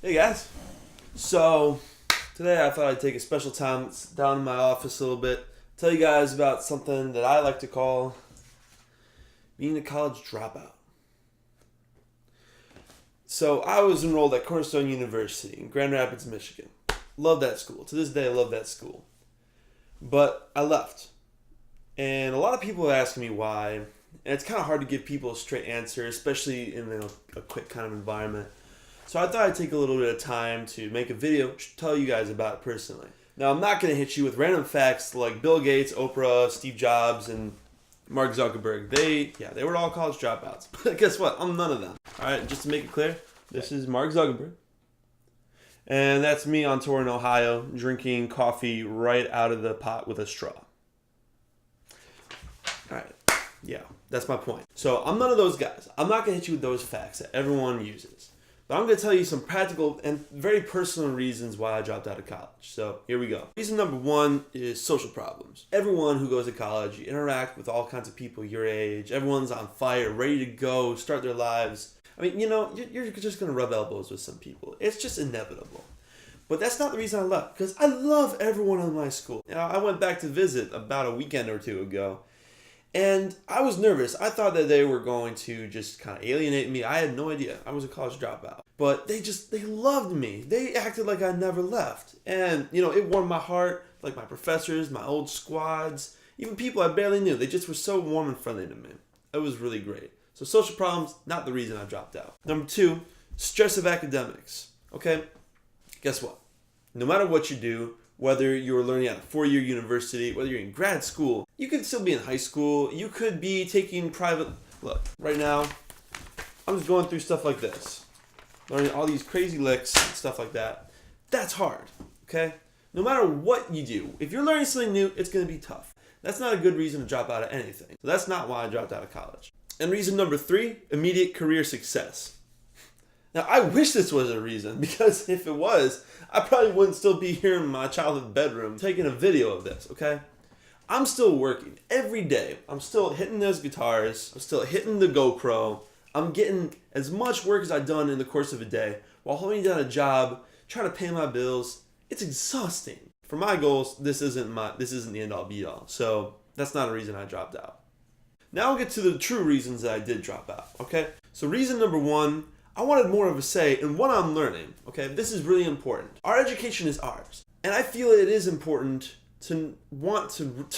Hey guys. So today I thought I'd take a special time down in my office a little bit, tell you guys about something that I like to call being a college dropout. So I was enrolled at Cornerstone University in Grand Rapids, Michigan. Love that school. To this day, I love that school. But I left. And a lot of people are asking me why. And it's kind of hard to give people a straight answer, especially in a quick kind of environment. So I thought I'd take a little bit of time to make a video to tell you guys about it personally. Now, I'm not going to hit you with random facts like Bill Gates, Oprah, Steve Jobs, and Mark Zuckerberg. They were all college dropouts. But guess what? I'm none of them. All right, just to make it clear, this is Mark Zuckerberg. And that's me on tour in Ohio, drinking coffee right out of the pot with a straw. All right, yeah, that's my point. So I'm none of those guys. I'm not going to hit you with those facts that everyone uses. But I'm going to tell you some practical and very personal reasons why I dropped out of college. So here we go. Reason number one is social problems. Everyone who goes to college, you interact with all kinds of people your age. Everyone's on fire, ready to go, start their lives. I mean, you're just going to rub elbows with some people. It's just inevitable. But that's not the reason I left, because I love everyone in my school. I went back to visit about a weekend or two ago. And I was nervous. I thought that they were going to just kind of alienate me. I had no idea. I was a college dropout. But they loved me. They acted like I never left. And, it warmed my heart, like my professors, my old squads, even people I barely knew. They just were so warm and friendly to me. It was really great. So social problems, not the reason I dropped out. Number two, stress of academics. Okay? Guess what? No matter what you do, whether you're learning at a four-year university, whether you're in grad school, you could still be in high school, you could be taking private... Look, right now, I'm just going through stuff like this. Learning all these crazy licks and stuff like that. That's hard, okay? No matter what you do, if you're learning something new, it's going to be tough. That's not a good reason to drop out of anything. So that's not why I dropped out of college. And reason number three, immediate career success. Now, I wish this was a reason, because if it was, I probably wouldn't still be here in my childhood bedroom taking a video of this, okay? I'm still working every day. I'm still hitting those guitars. I'm still hitting the GoPro. I'm getting as much work as I've done in the course of a day while holding down a job, trying to pay my bills. It's exhausting. For my goals, this isn't the end-all be-all. So that's not a reason I dropped out. Now I'll get to the true reasons that I did drop out, okay? So reason number one, I wanted more of a say in what I'm learning, okay? This is really important. Our education is ours. And I feel it is important to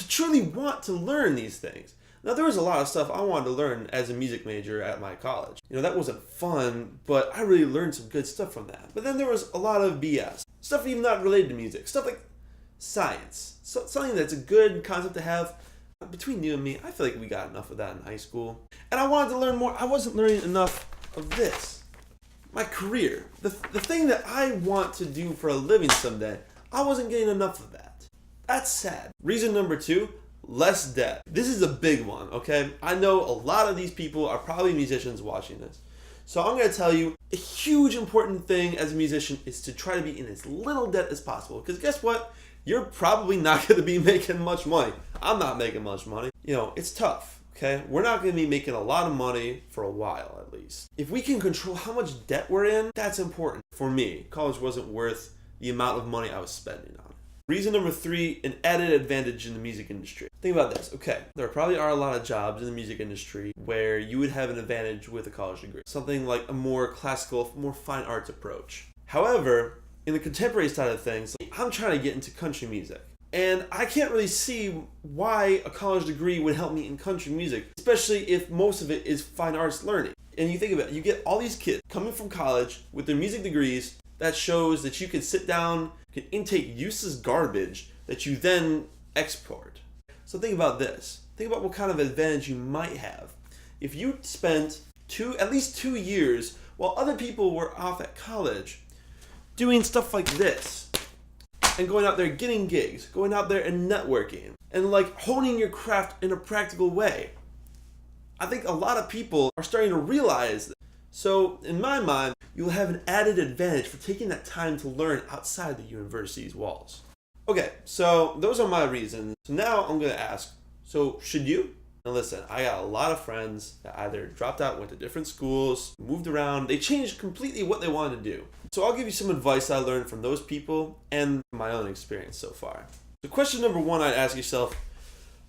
truly want to learn these things. Now, there was a lot of stuff I wanted to learn as a music major at my college. That wasn't fun, but I really learned some good stuff from that. But then there was a lot of BS. Stuff even not related to music. Stuff like science. Something that's a good concept to have. Between you and me, I feel like we got enough of that in high school. And I wanted to learn more. I wasn't learning enough of this. My career, the thing that I want to do for a living someday, I wasn't getting enough of that. That's sad. Reason number two, less debt. This is a big one, okay? I know a lot of these people are probably musicians watching this. So I'm going to tell you, a huge important thing as a musician is to try to be in as little debt as possible. Because guess what? You're probably not going to be making much money. I'm not making much money. It's tough. Okay, we're not going to be making a lot of money for a while, at least. If we can control how much debt we're in, that's important. For me, college wasn't worth the amount of money I was spending on it. Reason number three, an added advantage in the music industry. Think about this, okay? There probably are a lot of jobs in the music industry where you would have an advantage with a college degree. Something like a more classical, more fine arts approach. However, in the contemporary side of things, I'm trying to get into country music. And I can't really see why a college degree would help me in country music, especially if most of it is fine arts learning. And you think about it, you get all these kids coming from college with their music degrees that shows that you can sit down, can intake useless garbage that you then export. So think about this. Think about what kind of advantage you might have if you spent at least 2 years while other people were off at college doing stuff like this. And going out there getting gigs, going out there and networking, and honing your craft in a practical way. I think a lot of people are starting to realize that. So in my mind, you'll have an added advantage for taking that time to learn outside the university's walls. Okay, so those are my reasons. So now I'm going to ask, so should you? And listen, I got a lot of friends that either dropped out, went to different schools, moved around, they changed completely what they wanted to do. So I'll give you some advice I learned from those people and my own experience so far. So question number one, I'd ask yourself,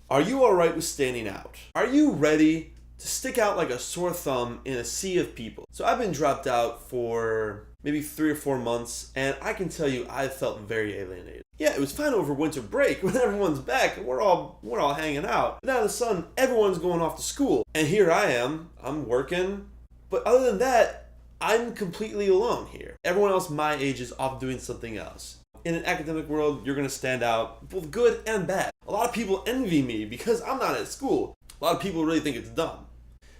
are you alright with standing out? Are you ready to stick out like a sore thumb in a sea of people? So I've been dropped out for maybe 3 or 4 months, and I can tell you I felt very alienated. Yeah, it was fine over winter break when everyone's back and we're all hanging out. But now all of a sudden, everyone's going off to school. And here I am, I'm working. But other than that, I'm completely alone here. Everyone else my age is off doing something else. In an academic world, you're gonna stand out, both good and bad. A lot of people envy me because I'm not at school. A lot of people really think it's dumb.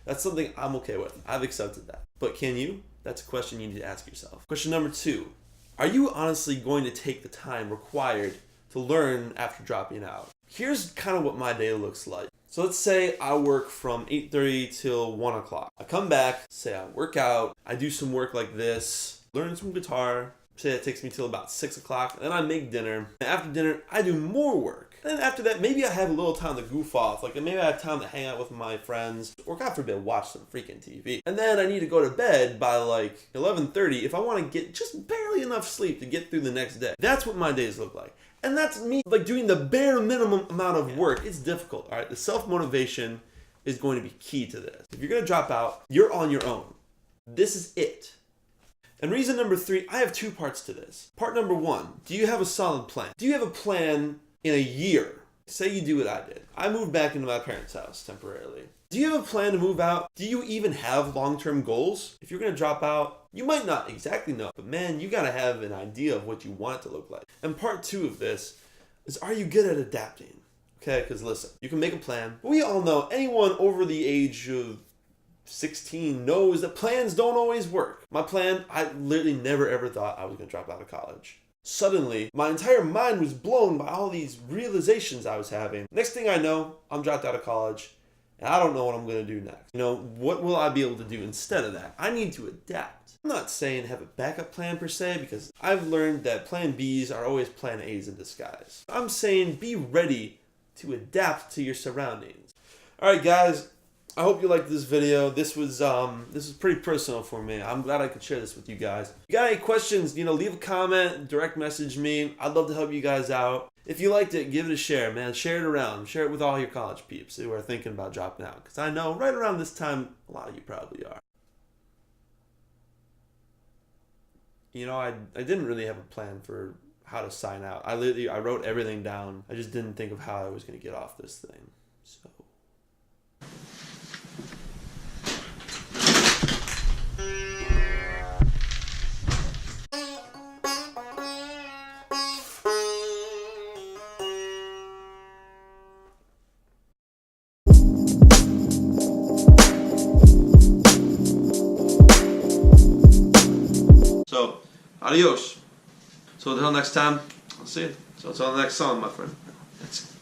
That's something I'm okay with. I've accepted that. But can you? That's a question you need to ask yourself. Question number 2. Are you honestly going to take the time required to learn after dropping out? Here's kind of what my day looks like. So let's say I work from 8:30 till 1 o'clock. I come back, say I work out, I do some work like this, learn some guitar, say it takes me till about 6 o'clock, and then I make dinner. And after dinner, I do more work. And then after that, maybe I have a little time to goof off. Like maybe I have time to hang out with my friends, or God forbid, watch some freaking TV. And then I need to go to bed by like 11:30 if I want to get just barely enough sleep to get through the next day. That's what my days look like. And that's me like doing the bare minimum amount of work. It's difficult, all right? The self-motivation is going to be key to this. If you're going to drop out, you're on your own. This is it. And reason number 3, I have 2 parts to this. Part number 1, do you have a solid plan? Do you have a plan in a year? Say you do what I did. I moved back into my parents' house temporarily. Do you have a plan to move out? Do you even have long-term goals? If you're going to drop out, you might not exactly know, but man, you got to have an idea of what you want it to look like. And part 2 of this is, are you good at adapting? Okay, because listen, you can make a plan, but we all know anyone over the age of 16 knows that plans don't always work. My plan, I literally never ever thought I was going to drop out of college. Suddenly, my entire mind was blown by all these realizations I was having. Next thing I know, I'm dropped out of college, and I don't know what I'm going to do next. You know, what will I be able to do instead of that? I need to adapt. I'm not saying have a backup plan per se, because I've learned that plan Bs are always plan As in disguise. I'm saying be ready to adapt to your surroundings. All right, guys. I hope you liked this video. This was pretty personal for me. I'm glad I could share this with you guys. If you got any questions, leave a comment, direct message me. I'd love to help you guys out. If you liked it, give it a share, man. Share it around. Share it with all your college peeps who are thinking about dropping out. Because I know right around this time, a lot of you probably are. I didn't really have a plan for how to sign out. I wrote everything down. I just didn't think of how I was going to get off this thing. So... So, adios. So until next time, I'll see you. So until the next song, my friend. That's